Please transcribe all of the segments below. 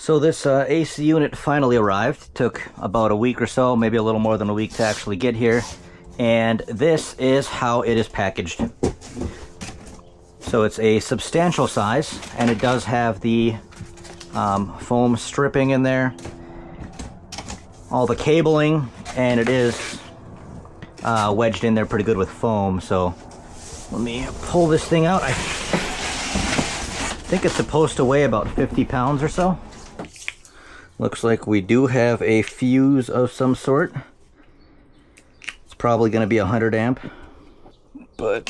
So this AC unit finally arrived. Took about a week or so, maybe a little more than a week to actually get here. And this is how it is packaged. So it's a substantial size, and it does have the foam stripping in there, all the cabling, and it is wedged in there pretty good with foam. So let me pull this thing out. I think it's supposed to weigh about 50 pounds or so. Looks like we do have a fuse of some sort. It's probably going to be 100 amp. But,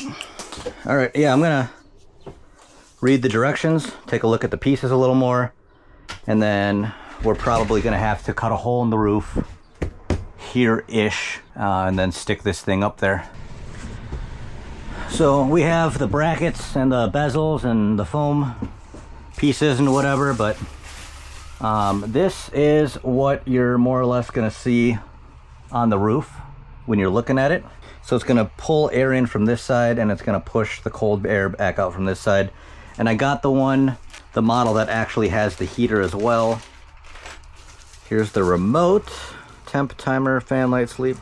alright, yeah, I'm going to read the directions, take a look at the pieces a little more, and then we're probably going to have to cut a hole in the roof here-ish, and then stick this thing up there. So we have the brackets and the bezels and the foam pieces and whatever, but this is what you're more or less going to see on the roof when you're looking at it. So it's going to pull air in from this side, and it's going to push the cold air back out from this side. And I got the model that actually has the heater as well. Here's the remote. Temp, timer, fan, light, sleep.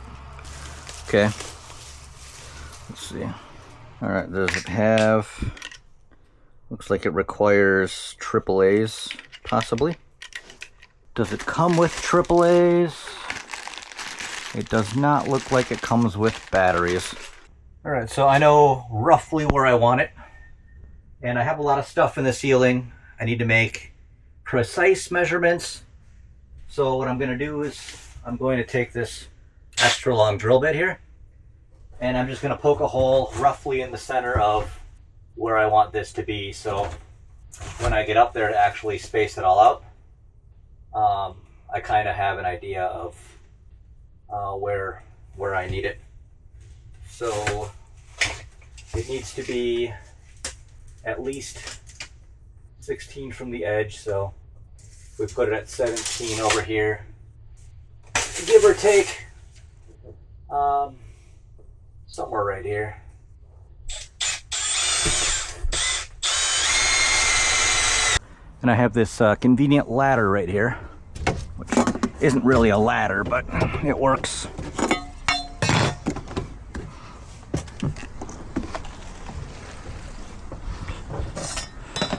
Okay. Let's see. Alright, does it have... Looks like it requires AAA's, possibly. Does it come with AAA's? It does not look like it comes with batteries. Alright, so I know roughly where I want it. And I have a lot of stuff in the ceiling. I need to make precise measurements. So what I'm going to do is I'm going to take this extra long drill bit here, and I'm just going to poke a hole roughly in the center of where I want this to be. So when I get up there to actually space it all out, I kind of have an idea of where I need it. So it needs to be at least 16 from the edge. So we put it at 17 over here, give or take, somewhere right here. And I have this convenient ladder right here, which isn't really a ladder, but it works.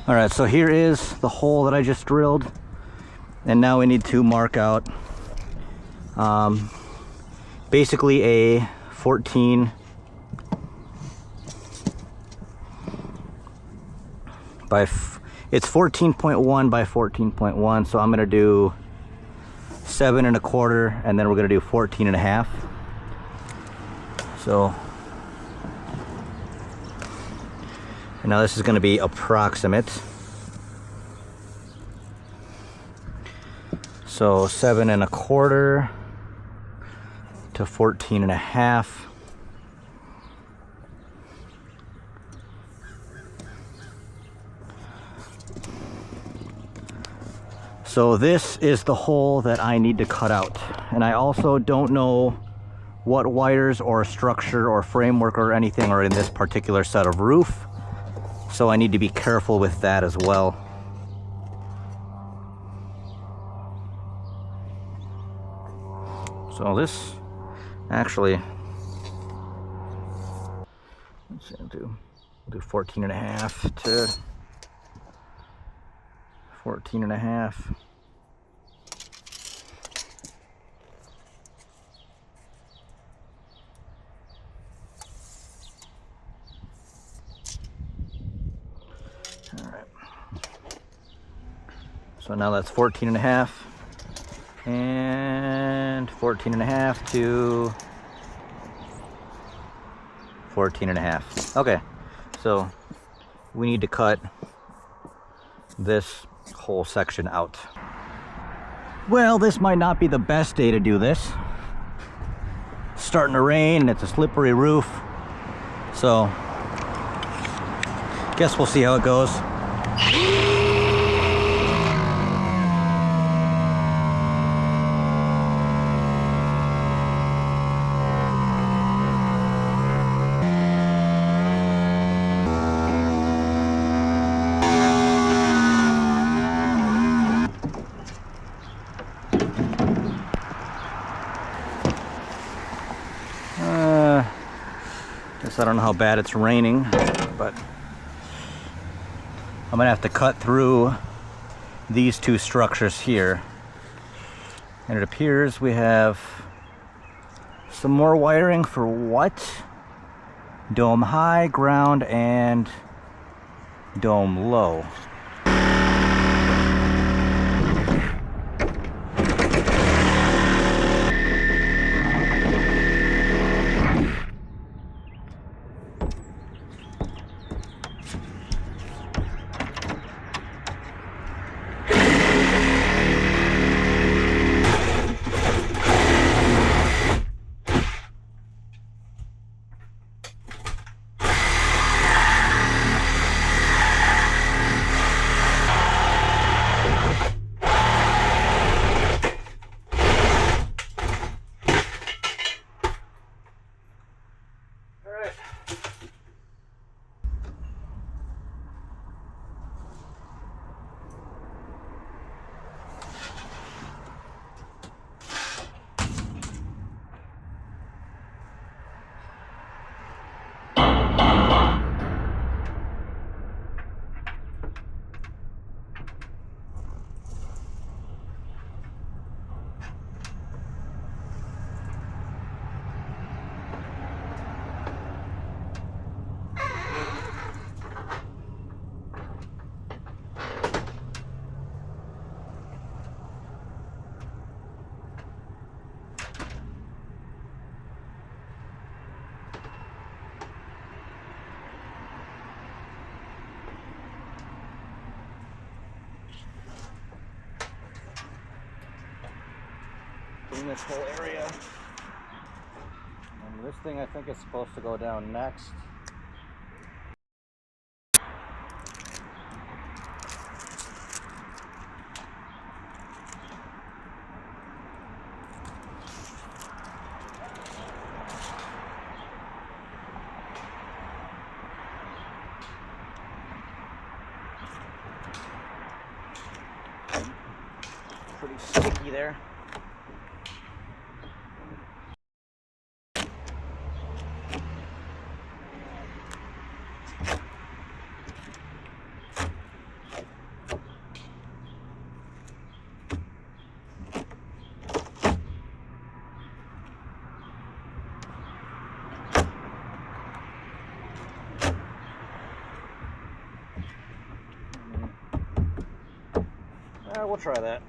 Alright, so here is the hole that I just drilled, and now we need to mark out basically a 14 by it's 14.1 by 14.1, so I'm going to do 7 1/4, and then we're going to do 14 1/2. So, and now this is going to be approximate. So 7 1/4 to 14 1/2. So this is the hole that I need to cut out. And I also don't know what wires or structure or framework or anything are in this particular set of roof. So I need to be careful with that as well. So this actually, let's see, we'll do 14 1/2 to 14 1/2. All right. So now that's 14 1/2. And 14 1/2 to 14 1/2. Okay, so we need to cut this whole section out. Well, this might not be the best day to do this. It's starting to rain and it's a slippery roof. So, guess we'll see how it goes. guess I don't know how bad it's raining, but I'm gonna have to cut through these two structures here. And it appears we have some more wiring for what? Dome high, ground, and dome low. In this whole area. And this thing I think is supposed to go down next. Pretty sticky there. We'll try that.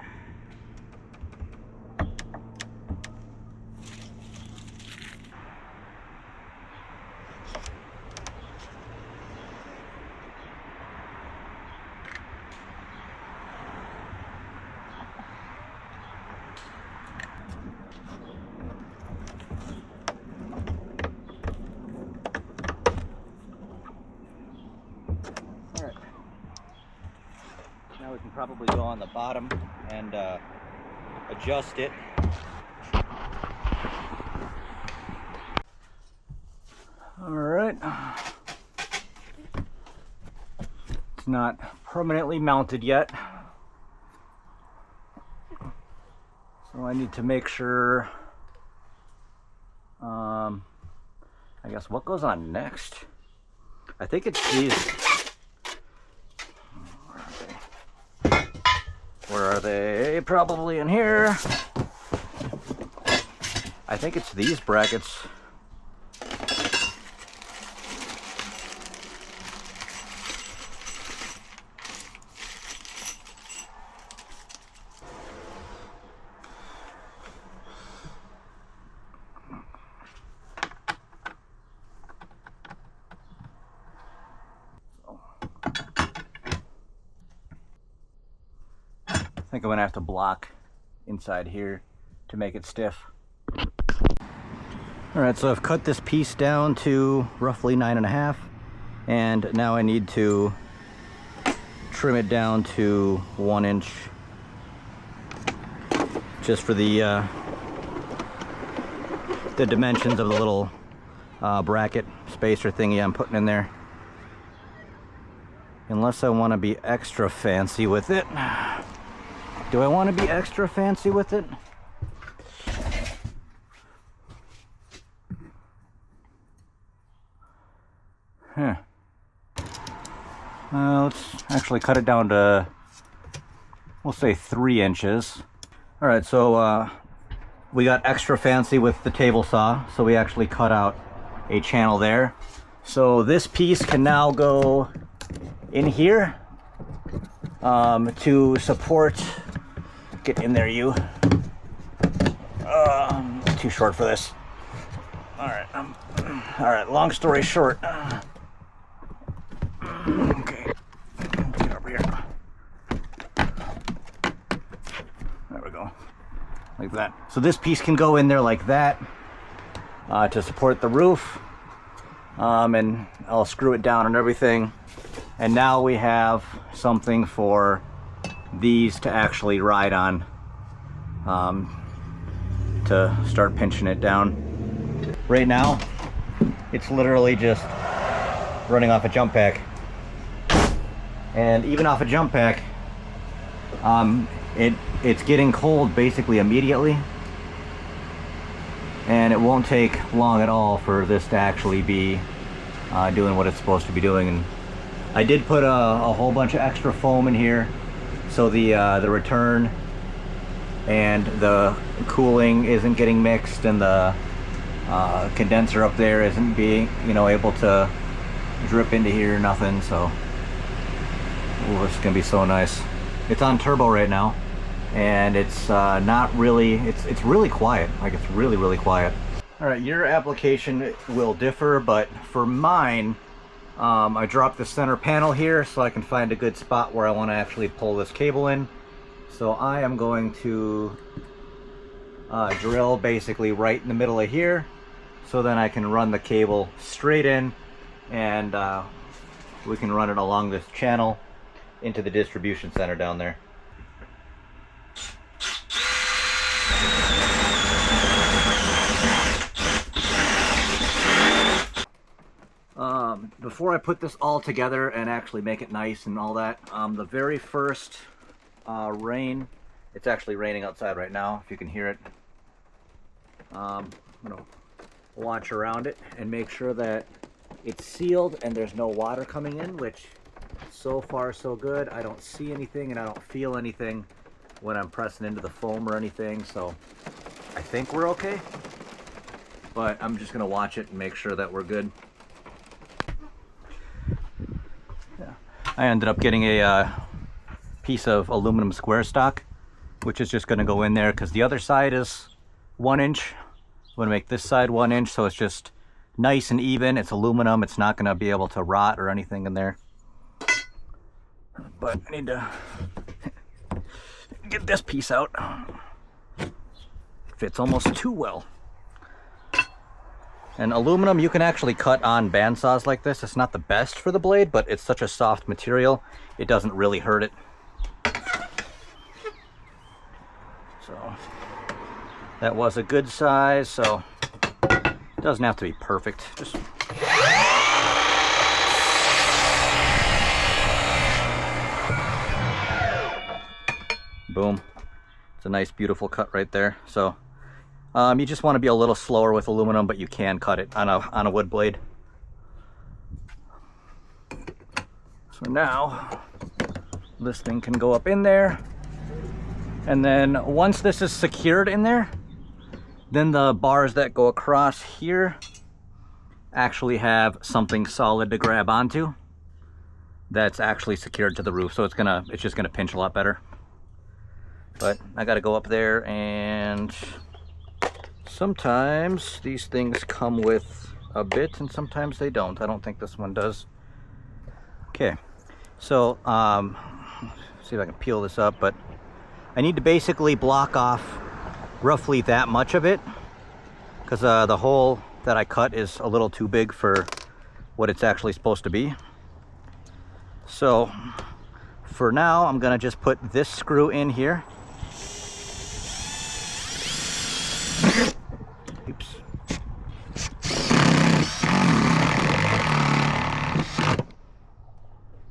Now we can probably go on the bottom and adjust it. All right. It's not permanently mounted yet, so I need to make sure. I guess what goes on next? I think it's these. Where are they? Probably in here. I think it's these brackets. I think I'm gonna have to block inside here to make it stiff. All right, so I've cut this piece down to roughly 9.5, and now I need to trim it down to 1 inch, just for the dimensions of the little bracket spacer thingy I'm putting in there. Unless I want to be extra fancy with it. Do I want to be extra fancy with it? Let's actually cut it down to, we'll say 3 inches. All right, so we got extra fancy with the table saw, so we actually cut out a channel there. So this piece can now go in here to support, get in there you. Too short for this. All right, long story short. Okay, get over here. There we go, like that. So this piece can go in there like that to support the roof, and I'll screw it down and everything. And now we have something for these to actually ride on, to start pinching it down. Right now, it's literally just running off a jump pack. And even off a jump pack, it's getting cold basically immediately. And it won't take long at all for this to actually be doing what it's supposed to be doing. And I did put a whole bunch of extra foam in here, so the return and the cooling isn't getting mixed, and the condenser up there isn't being, able to drip into here or nothing. So this is gonna be so nice. It's on turbo right now, and it's not really, it's really quiet. Like, it's really quiet. All right, your application will differ, but for mine, I dropped the center panel here so I can find a good spot where I want to actually pull this cable in. So I am going to drill basically right in the middle of here, so then I can run the cable straight in, and we can run it along this channel into the distribution center down there. Before I put this all together and actually make it nice and all that, the very first rain, it's actually raining outside right now, if you can hear it. I'm gonna watch around it and make sure that it's sealed and there's no water coming in, which so far so good. I don't see anything and I don't feel anything when I'm pressing into the foam or anything, so I think we're okay. But I'm just gonna watch it and make sure that we're good. I ended up getting a piece of aluminum square stock, which is just going to go in there because the other side is 1 inch. I'm going to make this side 1 inch, so it's just nice and even. It's aluminum. It's not going to be able to rot or anything in there. But I need to get this piece out. It fits almost too well. And aluminum, you can actually cut on bandsaws like this. It's not the best for the blade, but it's such a soft material, it doesn't really hurt it. So that was a good size, so it doesn't have to be perfect. Just boom. It's a nice, beautiful cut right there. So you just want to be a little slower with aluminum, but you can cut it on a wood blade. So now this thing can go up in there, and then once this is secured in there, then the bars that go across here actually have something solid to grab onto that's actually secured to the roof. So it's just gonna pinch a lot better. But I got to go up there, and sometimes these things come with a bit and sometimes they don't. I don't think this one does. Okay, so see if I can peel this up, but I need to basically block off roughly that much of it because the hole that I cut is a little too big for what it's actually supposed to be. So for now, I'm gonna just put this screw in here. Oops.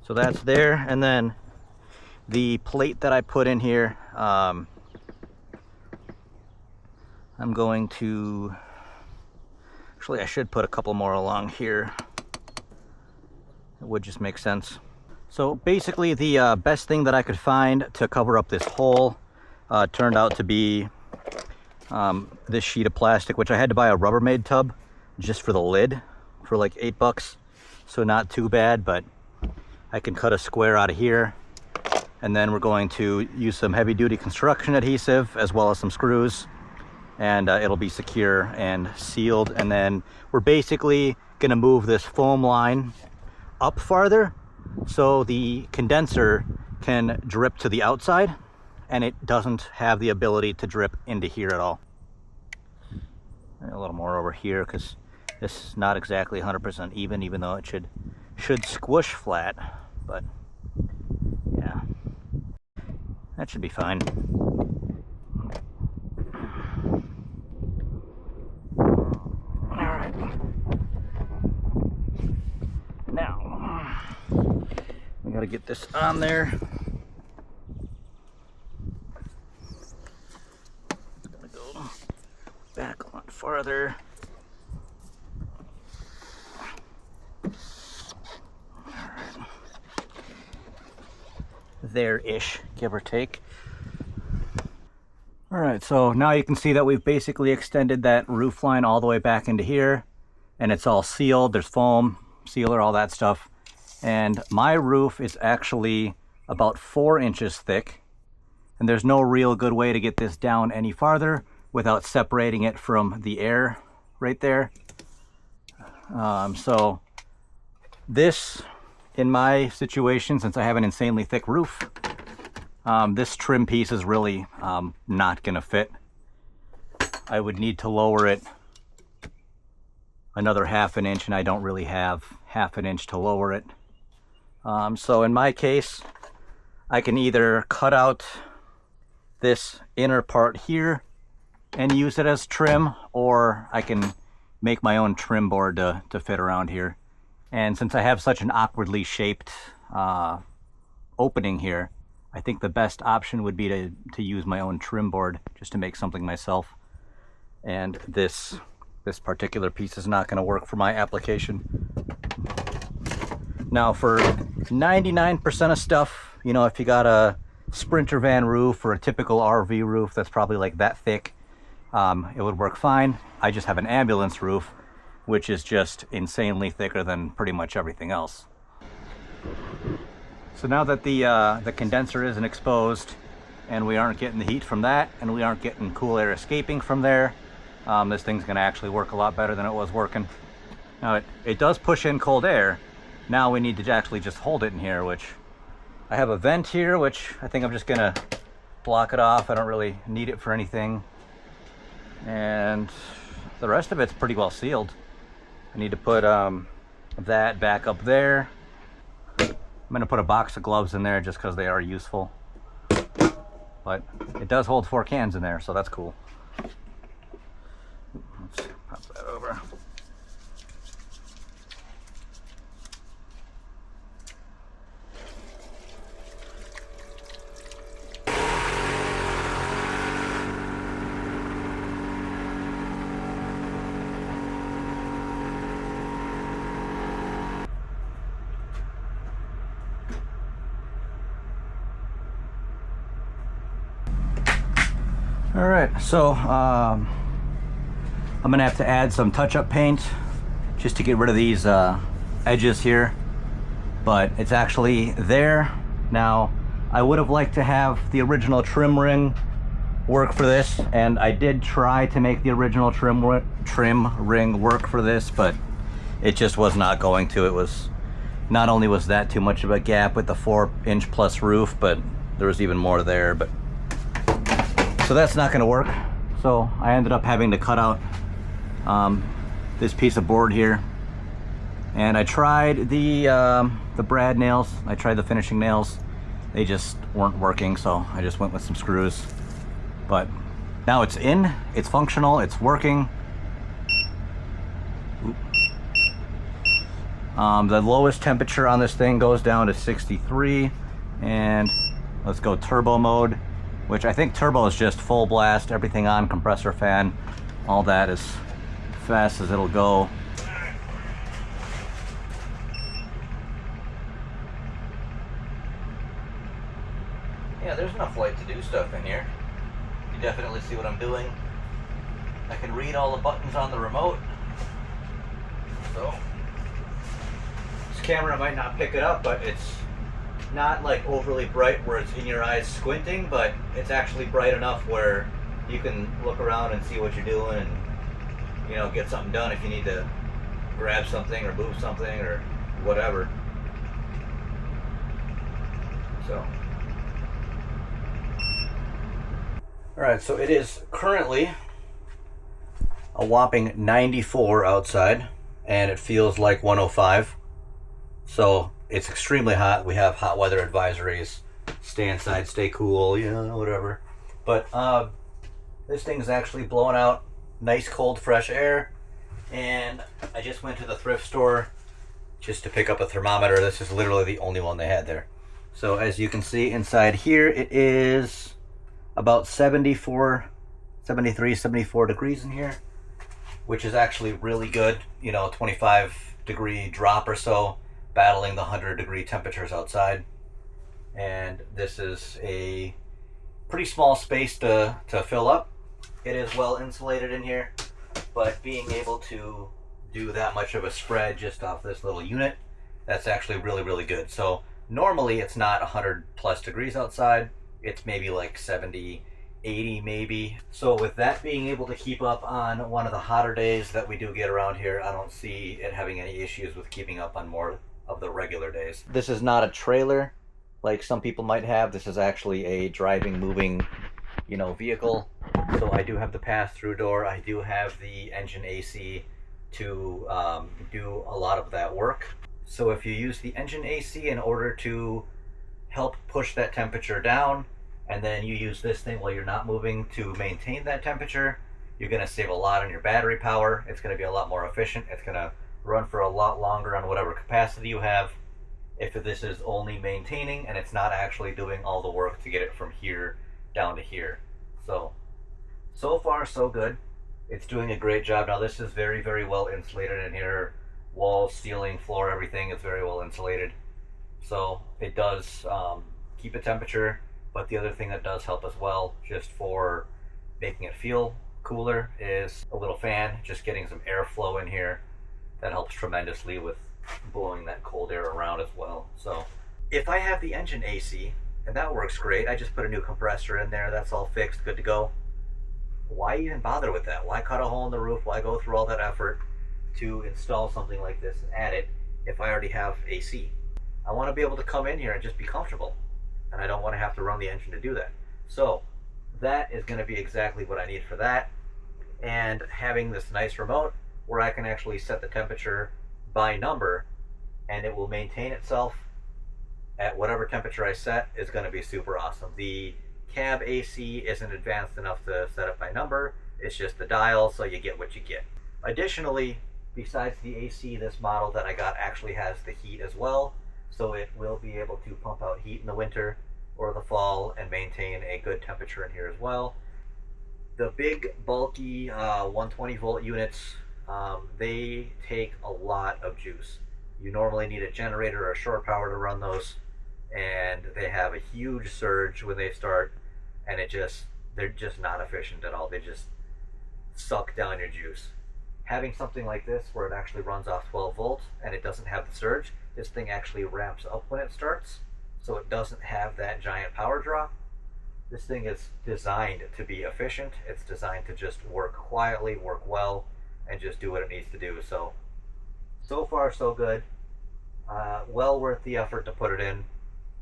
So that's there, and then the plate that I put in here, I'm going to, actually I should put a couple more along here. It would just make sense. So basically the best thing that I could find to cover up this hole turned out to be this sheet of plastic, which I had to buy a Rubbermaid tub just for the lid for like $8. So not too bad, but I can cut a square out of here. And then we're going to use some heavy duty construction adhesive as well as some screws, and it'll be secure and sealed. And then we're basically going to move this foam line up farther so the condenser can drip to the outside and it doesn't have the ability to drip into here at all. And a little more over here because this is not exactly 100% even though it should squish flat, but yeah, that should be fine. Alright. Now, we gotta get this on there. Gotta go back a lot farther. There-ish, give or take. All right, so now you can see that we've basically extended that roof line all the way back into here, and it's all sealed. There's foam, sealer, all that stuff. And my roof is actually about 4 inches thick, and there's no real good way to get this down any farther without separating it from the air right there. So this, in my situation, since I have an insanely thick roof, this trim piece is really not gonna fit. I would need to lower it another 1/2 inch, and I don't really have 1/2 inch to lower it. So in my case, I can either cut out this inner part here and use it as trim, or I can make my own trim board to fit around here. And since I have such an awkwardly shaped opening here, I think the best option would be to use my own trim board just to make something myself. And this particular piece is not going to work for my application. Now for 99% of stuff, you know, if you got a Sprinter van roof or a typical RV roof that's probably like that thick, it would work fine. I just have an ambulance roof, which is just insanely thicker than pretty much everything else. So now that the condenser isn't exposed and we aren't getting the heat from that and we aren't getting cool air escaping from there, this thing's gonna actually work a lot better than it was working. Now it does push in cold air. Now we need to actually just hold it in here, which I have a vent here, which I think I'm just gonna block it off. I don't really need it for anything. And the rest of it's pretty well sealed. I need to put that back up there. I'm gonna put a box of gloves in there just because they are useful. But it does hold 4 cans in there, so that's cool. Let's pop that over. All right, so I'm gonna have to add some touch-up paint just to get rid of these edges here, but it's actually there. Now, I would have liked to have the original trim ring work for this, and I did try to make the original trim ring work for this, but it just was not going to. It was, not only was that too much of a gap with the 4-inch plus roof, but there was even more there, but so that's not going to work. So I ended up having to cut out this piece of board here, and I tried the brad nails. I tried the finishing nails. They just weren't working, so I just went with some screws. But now it's in, it's functional, it's working. The lowest temperature on this thing goes down to 63, and let's go turbo mode, which I think turbo is just full blast, everything on, compressor fan, all that as fast as it'll go. there's enough light to do stuff in here. You definitely see what I'm doing. I can read all the buttons on the remote. So, this camera might not pick it up, but it's not like overly bright where it's in your eyes squinting, but it's actually bright enough where you can look around and see what you're doing and, you know, get something done if you need to grab something or move something or whatever. So, alright, so it is currently a whopping 94 outside, and it feels like 105. So it's extremely hot. We have hot weather advisories. Stay inside, stay cool, you know, whatever. But this thing's actually blowing out nice cold fresh air. And I just went to the thrift store just to pick up a thermometer. This is literally the only one they had there. So as you can see inside here, it is about 74, 73, 74 degrees in here, which is actually really good. You know, 25-degree drop or so, battling the 100-degree temperatures outside. And this is a pretty small space to fill up. It is well insulated in here, but being able to do that much of a spread just off this little unit, that's actually really, really good. So normally it's not 100 plus degrees outside. It's maybe like 70, 80 maybe. So with that being able to keep up on one of the hotter days that we do get around here, I don't see it having any issues with keeping up on more of the regular days. This is not a trailer like some people might have. This is actually a driving, moving, you know, vehicle. So I do have the pass-through door. I do have the engine AC to do a lot of that work. So if you use the engine AC in order to help push that temperature down, and then you use this thing while you're not moving to maintain that temperature, you're going to save a lot on your battery power. It's going to be a lot more efficient. It's going to run for a lot longer on whatever capacity you have. If this is only maintaining and it's not actually doing all the work to get it from here down to here. So far so good. It's doing a great job. Now this is very, very well insulated in here. Walls, ceiling, floor, everything is very well insulated. So it does keep a temperature, but the other thing that does help as well, just for making it feel cooler, is a little fan, just getting some airflow in here. That helps tremendously with blowing that cold air around as well. So if I have the engine AC, and that works great, I just put a new compressor in there, that's all fixed, good to go. Why even bother with that? Why cut a hole in the roof? Why go through all that effort to install something like this and add it if I already have AC? I want to be able to come in here and just be comfortable, and I don't want to have to run the engine to do that. So that is going to be exactly what I need for that. And having this nice remote where I can actually set the temperature by number and it will maintain itself at whatever temperature I set is going to be super awesome. The cab AC isn't advanced enough to set it by number. It's just the dial, so you get what you get. Additionally, besides the AC, this model that I got actually has the heat as well, so it will be able to pump out heat in the winter or the fall and maintain a good temperature in here as well. The big bulky 120 volt units, they take a lot of juice. You normally need a generator or a shore power to run those, and they have a huge surge when they start, and they're just not efficient at all. They just suck down your juice. Having something like this where it actually runs off 12 volts and it doesn't have the surge, this thing actually ramps up when it starts, so it doesn't have that giant power drop. This thing is designed to be efficient. It's designed to just work quietly, work well, and just do what it needs to do. So far so good. Well worth the effort to put it in.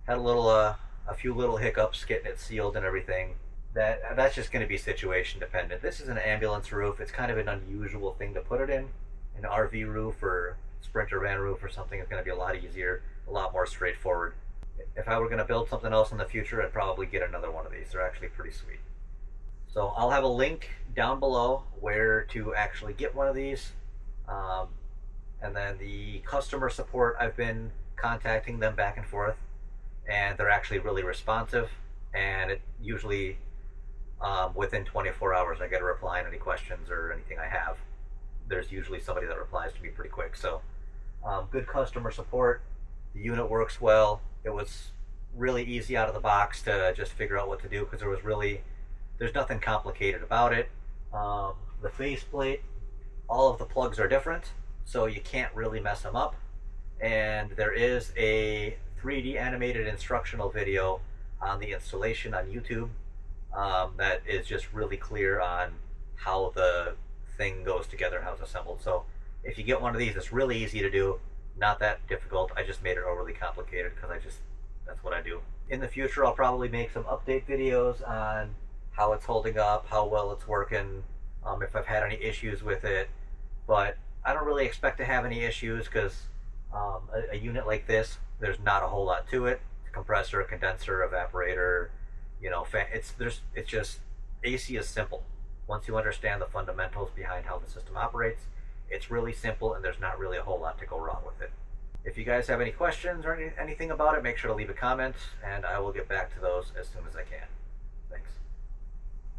Had a few little hiccups getting it sealed and everything. That's just going to be situation dependent. This is an ambulance roof. It's kind of an unusual thing to put it in. An RV roof or Sprinter van roof or something is going to be a lot easier, a lot more straightforward. If I were going to build something else in the future, I'd probably get another one of these. They're actually pretty sweet. So I'll have a link down below where to actually get one of these. And then the customer support, I've been contacting them back and forth, and they're actually really responsive, and it usually within 24 hours I get a reply on any questions or anything I have. There's usually somebody that replies to me pretty quick. So good customer support. The unit works well. It was really easy out of the box to just figure out what to do, because there's nothing complicated about it. The faceplate, all of the plugs are different, so you can't really mess them up. And there is a 3D animated instructional video on the installation on YouTube that is just really clear on how the thing goes together and how it's assembled. So if you get one of these, it's really easy to do, not that difficult. I just made it overly complicated because that's what I do. In the future, I'll probably make some update videos on how it's holding up, how well it's working, if I've had any issues with it. But I don't really expect to have any issues, because a unit like this, there's not a whole lot to it. Compressor, condenser, evaporator, fan. It's just, AC is simple. Once you understand the fundamentals behind how the system operates, it's really simple, and there's not really a whole lot to go wrong with it. If you guys have any questions or anything about it, make sure to leave a comment, and I will get back to those as soon as I can. Thanks.